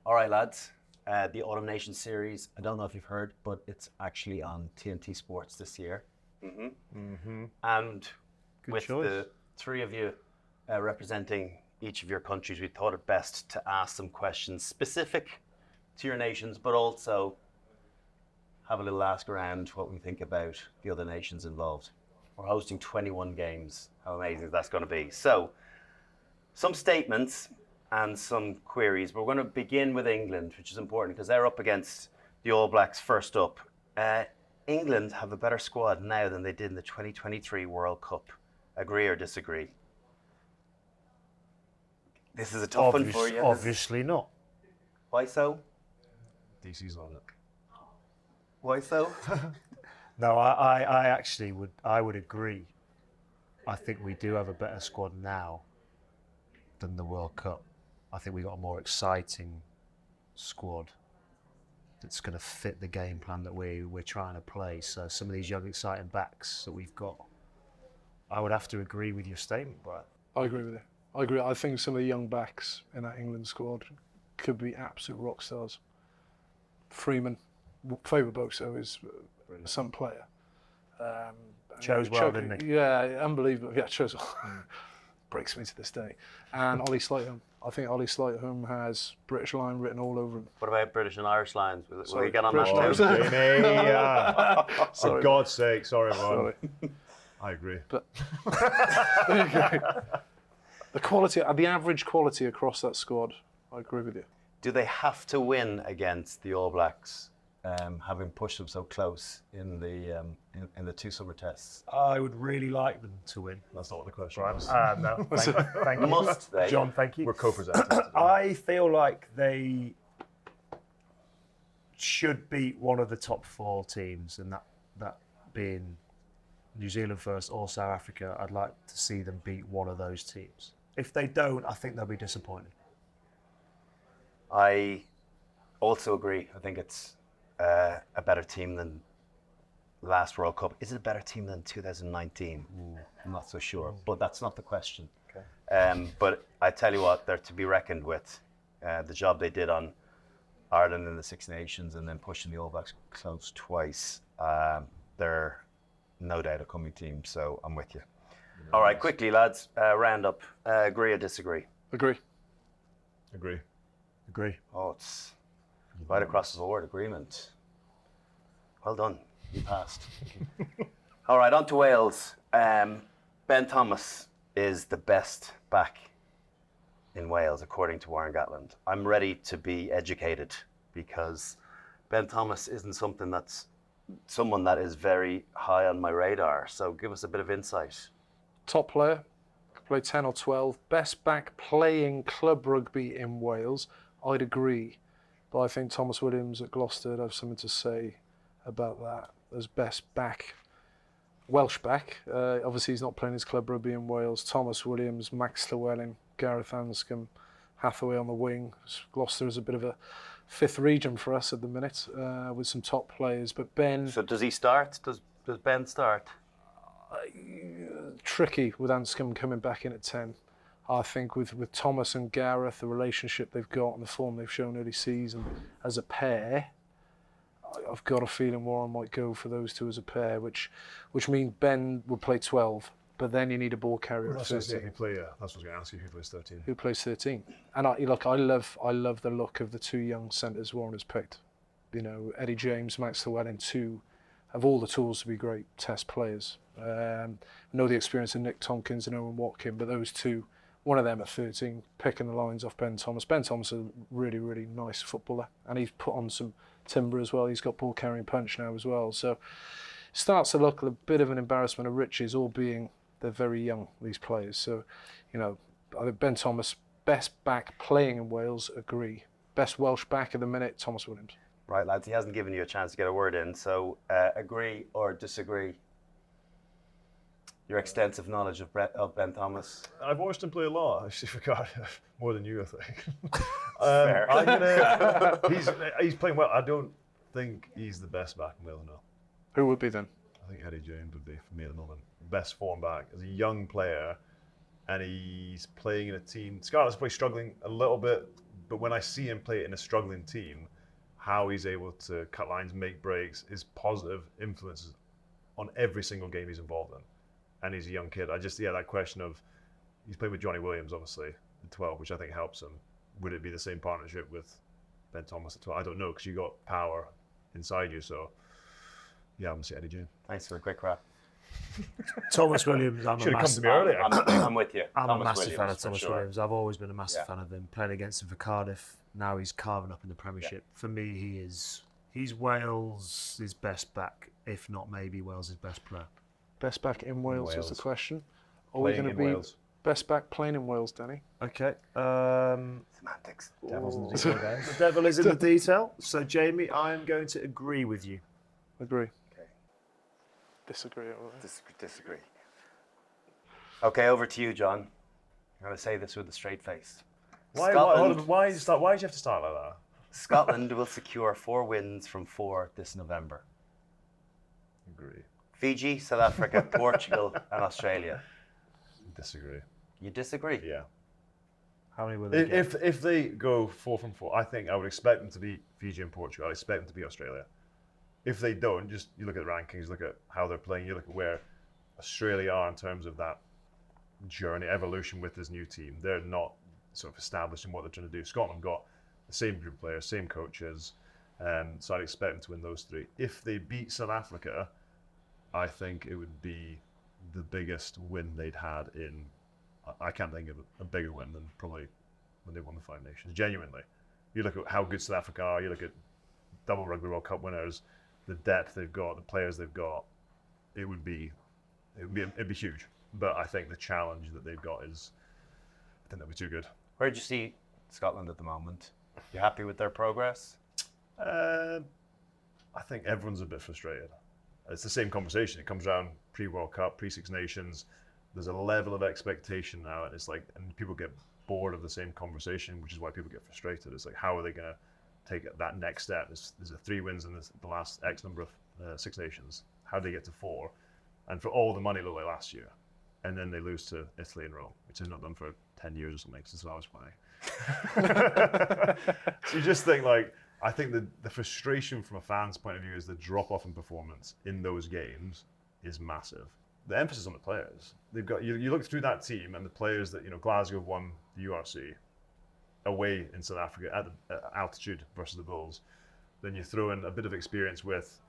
All right, lads. The Autumn Nation series, I don't know if you've heard, but it's actually on TNT Sports this year. And with choice. the three of you representing each of your countries, we thought it best to ask some questions specific to your nations, but also have a little ask around what we think about the other nations involved. We're hosting 21 games. How amazing is that going to be? So, some statements and some queries. We're going to begin with England, which is important because they're up against the All Blacks first up. England have a better squad now than they did in the 2023 World Cup. Agree or disagree? This is a tough one for you. Obviously not. Why so? DC's on it. Why so? No, I actually would agree. I think we do have a better squad now than the World Cup. I think we got a more exciting squad that's going to fit the game plan that we're trying to play. So some of these young, exciting backs that we've got, I would have to agree with your statement, Brett. I agree with you. I agree. I think some of the young backs in that England squad could be absolute rock stars. Freeman, favourite boxer, is some player. Chose well, didn't he? Yeah, unbelievable. Yeah, chose well. Breaks me to this day. And Ollie Slightholme. I think Ollie Slightholme has British line written all over him. What about British and Irish lines? Will you get on British that too? For God's sake, sorry, Ron. I agree. But there you go. The quality, the average quality across that squad, I agree with you. Do they have to win against the All Blacks, having pushed them so close in the two summer tests? I would really like them to win. That's not what the question was. No, thank you. Must they? John, thank you. We're co-presenting. I feel like they should beat one of the top four teams, and that being New Zealand first or South Africa. I'd like to see them beat one of those teams. If they don't, I think they'll be disappointed. I also agree. I think it's a better team than last World Cup. Is it a better team than 2019? I'm not so sure, but that's not the question. Okay. But I tell you what, they're to be reckoned with. The job they did on Ireland in the Six Nations and then pushing the All Blacks close twice. They're no doubt a coming team, so I'm with you. All right, quickly, lads, round up. Agree or disagree? Agree. Agree. Agree. Oh, it's right across the board, agreement. Well done, you passed. All right, on to Wales. Ben Thomas is the best back in Wales, according to Warren Gatland. I'm ready to be educated because Ben Thomas isn't someone that is very high on my radar. So give us a bit of insight. Top player, could play 10 or 12. Best back playing club rugby in Wales. I'd agree. But I think Thomas Williams at Gloucester would have something to say about that as best back. Welsh back. Obviously, he's not playing his club rugby in Wales. Thomas Williams, Max Llewellyn, Gareth Anscombe, Hathaway on the wing. Gloucester is a bit of a fifth region for us at the minute with some top players. But Ben... So does he start? Does Ben start? Tricky with Anscombe coming back in at 10. I think with Thomas and Gareth, the relationship they've got and the form they've shown early season as a pair, I've got a feeling Warren might go for those two as a pair, which means Ben would play 12, but then you need a ball carrier at 13. That's what I was going to ask you, who plays 13? Who plays 13? And I love the look of the two young centres Warren has picked. You know, Eddie James, Max Llewellyn, two have all the tools to be great test players. I know the experience of Nick Tompkins and Owen Watkin, but those two, one of them at 13, picking the lines off Ben Thomas. Ben Thomas is a really, really nice footballer, and he's put on some timber as well. He's got ball carrying punch now as well. So it starts to look a bit of an embarrassment of riches, all being they're very young, these players. So, you know, I think Ben Thomas, best back playing in Wales, agree. Best Welsh back at the minute, Thomas Williams. Right, lads, he hasn't given you a chance to get a word in, so agree or disagree? Your extensive knowledge of Ben Thomas. I've watched him play a lot. I actually forgot more than you, I think. Fair. He's playing well. I don't think he's the best back in Wales now. Who would be then? I think Eddie James would be for me at the moment. Best form back as a young player, and he's playing in a team. Scarlett's probably struggling a little bit, But when I see him play in a struggling team, how he's able to cut lines, make breaks, is positive influences on every single game he's involved in. And he's a young kid. That question of, he's played with Johnny Williams, obviously, at 12, which I think helps him. Would it be the same partnership with Ben Thomas at 12? I don't know, because you got power inside you. So, yeah, I'm going to say Eddie James. Thanks for a quick wrap. Thomas Williams, I'm Should a have come to massive, me earlier. I'm with you. I'm Thomas a massive Williams, fan of for Thomas sure. Williams. I've always been a massive Yeah. fan of him. Playing against him for Cardiff, now he's carving up in the Premiership. For me, he's Wales' best back, if not maybe Wales' best player. Best back in Wales is the Wales. question. Are we Playing going to in be Wales. best back playing in Wales, Danny? Okay. Semantics. Devil's in the detail, guys. The devil is in the detail. So, Jamie, I am going to agree with you. Agree. Okay. Disagree. Disagree. Okay, over to you, John. I'm going to say this with a straight face. Why did you have to start like that? Scotland will secure 4 wins from 4 this November. Agree. Fiji, South Africa, Portugal, and Australia. Disagree. You disagree? Yeah. How many will they get? If they go 4 from 4, I think I would expect them to beat Fiji and Portugal. I expect them to beat Australia. If they don't, just you look at the rankings, look at how they're playing, you look at where Australia are in terms of that journey, evolution with this new team. They're not sort of established in what they're trying to do. Scotland got the same group of players, same coaches, so I'd expect them to win those 3. If they beat South Africa, I think it would be the biggest win they'd had in. I can't think of a bigger win than probably when they won the 5 Nations. Genuinely, you look at how good South Africa are. You look at double Rugby World Cup winners, the depth they've got, the players they've got. It'd be huge. But I think the challenge that they've got is, I think that'd be too good. Where do you see Scotland at the moment? You happy with their progress? I think everyone's a bit frustrated. It's the same conversation. It comes around pre-World Cup, pre-Six Nations. There's a level of expectation now, and it's like, and people get bored of the same conversation, which is why people get frustrated. It's like, how are they going to take that next step? There's 3 wins in the last X number of Six Nations. How do they get to 4? And for all the money they looked like last year, and then they lose to Italy in Rome, which they've not done for 10 years or something since I was playing. So you just think I think the frustration from a fan's point of view is the drop off in performance in those games is massive. The emphasis on the players. They've got you look through that team and the players that Glasgow won the URC away in South Africa at the altitude versus the Bulls. Then you throw in a bit of experience with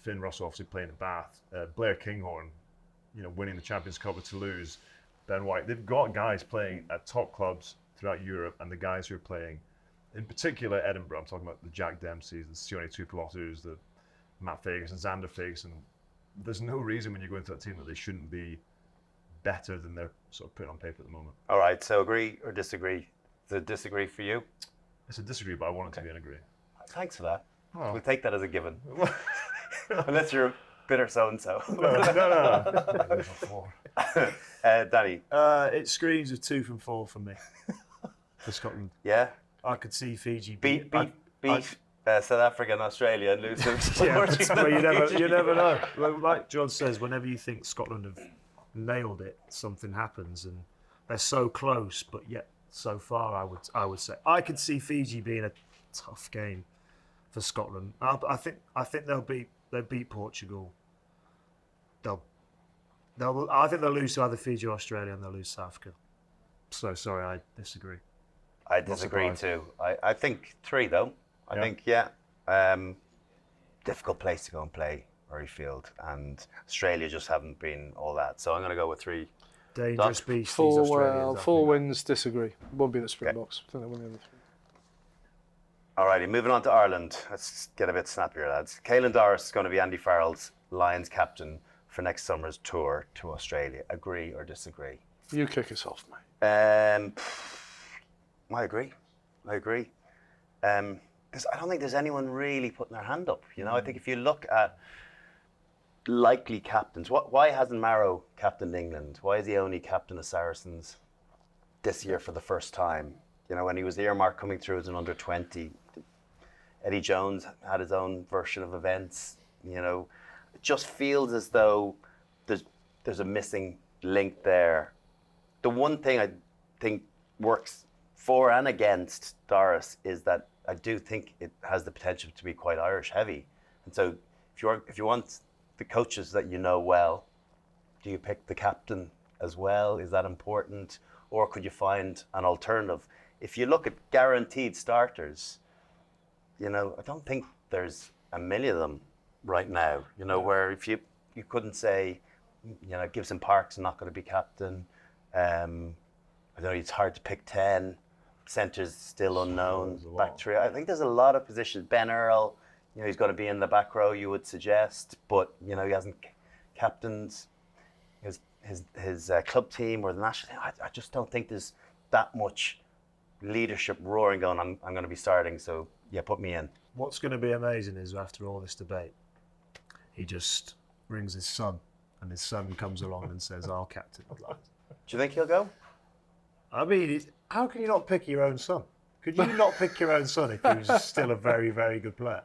Finn Russell obviously playing at Bath, Blair Kinghorn, winning the Champions Cup with Toulouse, Ben White. They've got guys playing at top clubs throughout Europe, and the guys who are playing, in particular Edinburgh. I'm talking about the Jack Dempseys, the Sione Tuipulotus, the Matt Ferguson, Xander Ferguson. There's no reason when you go into that team that they shouldn't be better than they're sort of putting on paper at the moment. All right, so agree or disagree? Is it disagree for you? It's a disagree, but I want it to be an agree. Thanks for that. Oh. We'll take that as a given. Unless you're bitter so-and-so. No. Danny? It screams of 2 from 4 for me. For Scotland. Yeah? I could see Fiji Beat South Africa and Australia and lose them to Yeah, Portugal. but you never know. Well, like John says, whenever you think Scotland have nailed it, something happens, and they're so close, but yet so far. I would say I could see Fiji being a tough game for Scotland. I think they'll beat Portugal. I think they'll lose to either Fiji or Australia, and they'll lose South Africa. So sorry, I disagree. I disagree too. I think 3 though. I think difficult place to go and play Murrayfield, and Australia just haven't been all that. So I'm going to go with 3. Dangerous beasts. 4 wins. Disagree. Won't be the Springboks. I think they'll win the other 3. Alrighty, moving on to Ireland. Let's get a bit snappier, lads. Caelan Doris is going to be Andy Farrell's Lions captain for next summer's tour to Australia. Agree or disagree? You kick us off, mate. I agree. Because I don't think there's anyone really putting their hand up. I think if you look at likely captains, why hasn't Marrow captained England? Why is he only captain of Saracens this year for the first time? When he was earmarked coming through as an under-20, Eddie Jones had his own version of events. It just feels as though there's a missing link there. The one thing I think works for and against Doris is that I do think it has the potential to be quite Irish heavy. And so if you want the coaches that you know well, do you pick the captain as well? Is that important? Or could you find an alternative? If you look at guaranteed starters, I don't think there's a million of them right now, where if you couldn't say, Gibson Park's not going to be captain. I don't know, it's hard to pick 10. Centres still unknown. Back three. I think there's a lot of positions. Ben Earl, he's going to be in the back row, you would suggest, but he hasn't captained his club team or the national team. I just don't think there's that much leadership roaring going. I'm going to be starting, so yeah, put me in. What's going to be amazing is after all this debate, he just rings his son, and his son comes along and says, "I'll captain." Do you think he'll go? I mean, how can you not pick your own son? Could you not pick your own son if he was still a very, very good player?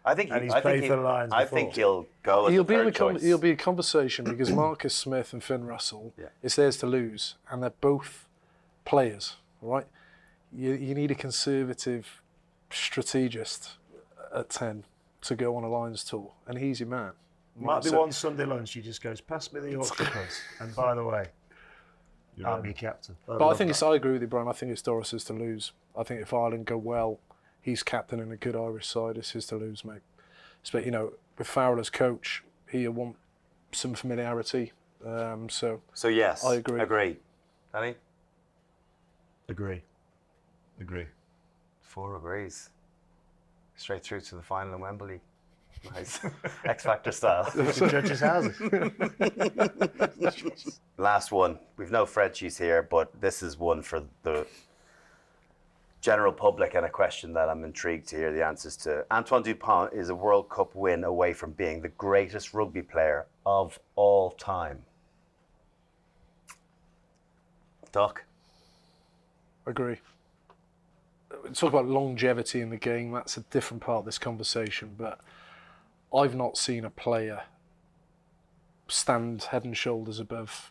I think he's played for the Lions I before. think he'll go. He'll be he'll be a conversation because Marcus Smith and Finn Russell, Yeah. it's theirs to lose, and they're both players, right? You need a conservative strategist at 10 to go on a Lions tour, and he's your man. Might be one Sunday lunch he just goes, "Pass me the Yorkshire pudding." And by the way, I'm your captain. But I think I agree with you, Brian. I think it's Doris's to lose. I think if Ireland go well, he's captain in a good Irish side. It's his to lose, mate. But with Farrell as coach, he'll want some familiarity. So yes, I agree. Agree. Danny? Agree. 4 agrees. Straight through to the final in Wembley. Nice. X Factor style. Judges' houses. Last one. We've no Frenchies here, but this is one for the general public and a question that I'm intrigued to hear the answers to. Antoine Dupont is a World Cup win away from being the greatest rugby player of all time. Doc? Agree. Talk about longevity in the game. That's a different part of this conversation, but I've not seen a player stand head and shoulders above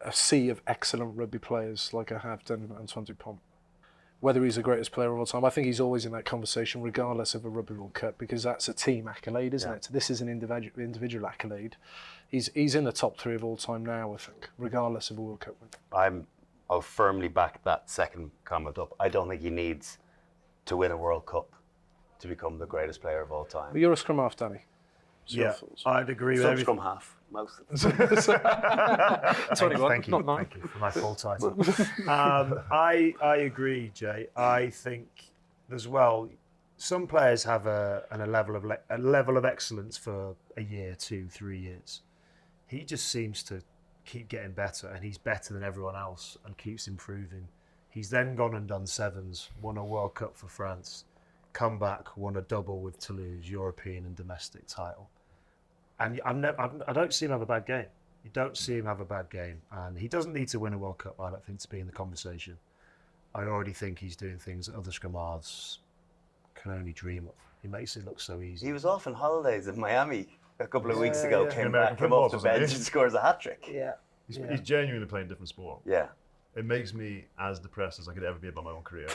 a sea of excellent rugby players like I have done with Antoine Dupont. Whether he's the greatest player of all time, I think he's always in that conversation regardless of a Rugby World Cup because that's a team accolade, isn't it? This is an individual accolade. He's in the top 3 of all time now, I think, regardless of a World Cup win. I'll firmly back that second comment up. I don't think he needs to win a World Cup to become the greatest player of all time. But you're a scrum half, Danny. Yeah, I'd agree with Some everything. scrum half, most of them. 21, Thank you, not 9. thank you for my full title. I agree, Jay. I think as well, some players have a level of excellence for a year, 2, 3 years. He just seems to keep getting better, and he's better than everyone else and keeps improving. He's then gone and done sevens, won a World Cup for France, come back, won a double with Toulouse, European and domestic title. And I don't see him have a bad game. You don't see him have a bad game. And he doesn't need to win a World Cup, I don't think, to be in the conversation. I already think he's doing things that other scrum halves can only dream of. He makes it look so easy. He was off on holidays in Miami a couple of weeks ago, yeah. came American back, came football, off the wasn't bench he? and scores a hat-trick. Yeah. He's genuinely playing a different sport. Yeah. It makes me as depressed as I could ever be about my own career.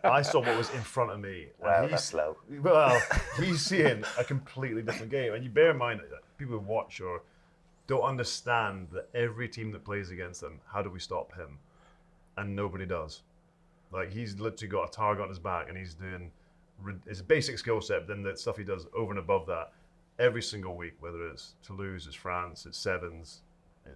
I saw what was in front of me. and Wow, that's slow. Well, he's seeing a completely different game. And you bear in mind that people who watch or don't understand that every team that plays against him, how do we stop him? And nobody does. Like, he's literally got a target on his back and he's doing it's a basic skill set, but then the stuff he does over and above that every single week, whether it's Toulouse, it's France, it's sevens,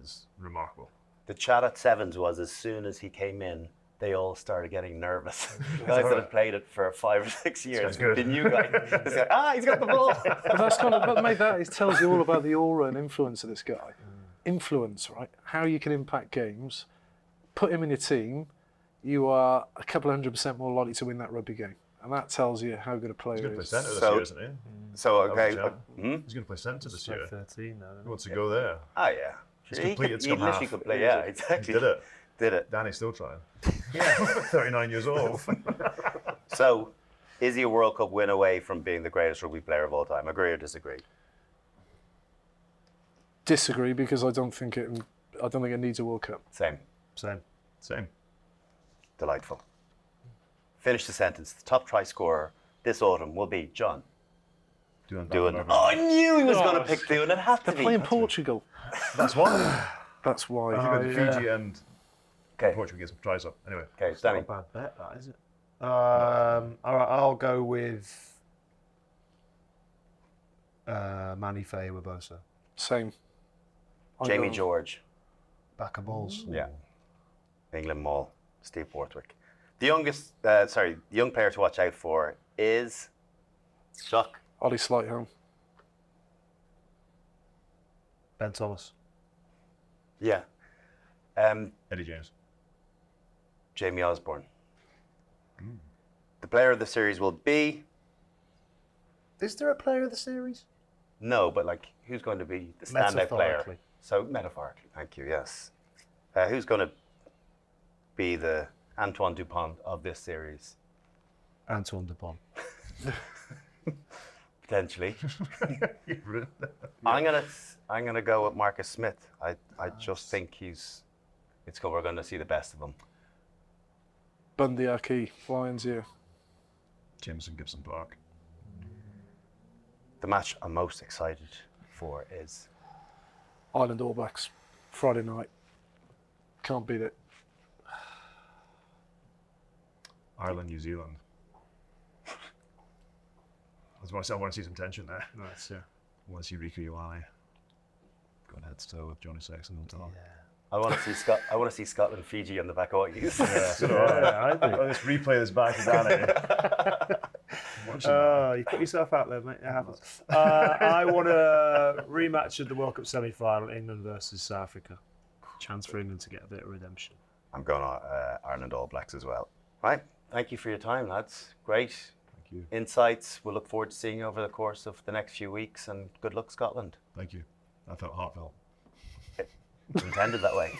is remarkable. The chat at sevens was as soon as he came in, they all started getting nervous. Guys that had played it for 5 or 6 years. good. The new guy, this guy, he's got the ball. But that's but mate, it tells you all about the aura and influence of this guy. Influence, right? How you can impact games. Put him in your team, you are a couple 100% more likely to win that rugby game. And that tells you how good a player He's going to play is. centre this So- year, isn't he? So, okay. He's going to play centre this year. 13 now. He wants to go there. Ah, yeah. He's He completed could- scrum he literally half. could play, yeah, exactly. He did it. Did it. Danny's still trying. Yeah, 39 years old. So, is he a World Cup win away from being the greatest rugby player of all time? Agree or disagree? Disagree because I don't think it needs a World Cup. Same. Same. Same. Delightful. Finish the sentence. The top try scorer this autumn will be John. Doing. Oh, I knew he was going to pick Doing. It had to They're be. playing Portugal. That's one. That's why. Fiji and Okay. Portugal get some tries up. Anyway. Okay, It's not Danny. a bad bet, that is it? All right, I'll go with Manny Faye-Wabosa. Same. Jamie George. Back of balls. Yeah. England Mall. Steve Borthwick. The young player to watch out for is Chuck. Ollie Slightholme. Ben Thomas. Yeah. Eddie James. Jamie Osborne. The player of the series will be Is there a player of the series? no, but like who's going to be the standout player? Metaphorically. So metaphorically, thank you. Yes. Who's going to be the Antoine Dupont of this series? Antoine Dupont. Potentially. I'm gonna go with Marcus Smith. I just think we're going to see the best of him. Bundy Aki, Lions, yeah. Jameson Gibson Park. The match I'm most excited for is Ireland All Blacks, Friday night. Can't beat it. Ireland, New Zealand. I want to see some tension there. That's yeah. I want to see Rico Ioane going head to toe with Johnny Sexton on top. I want to see Scotland, Fiji on the back of Yeah, so do I. I'll just replay this back to Danny. Oh, you put yourself out there, mate. It happens. I want a rematch of the World Cup semi-final, England versus South Africa. Chance for England to get a bit of redemption. I'm going on Ireland All Blacks as well. Right. Thank you for your time, lads. Great Thank you. insights. We'll look forward to seeing you over the course of the next few weeks, and good luck, Scotland. Thank you. I felt heartfelt. Intended that way.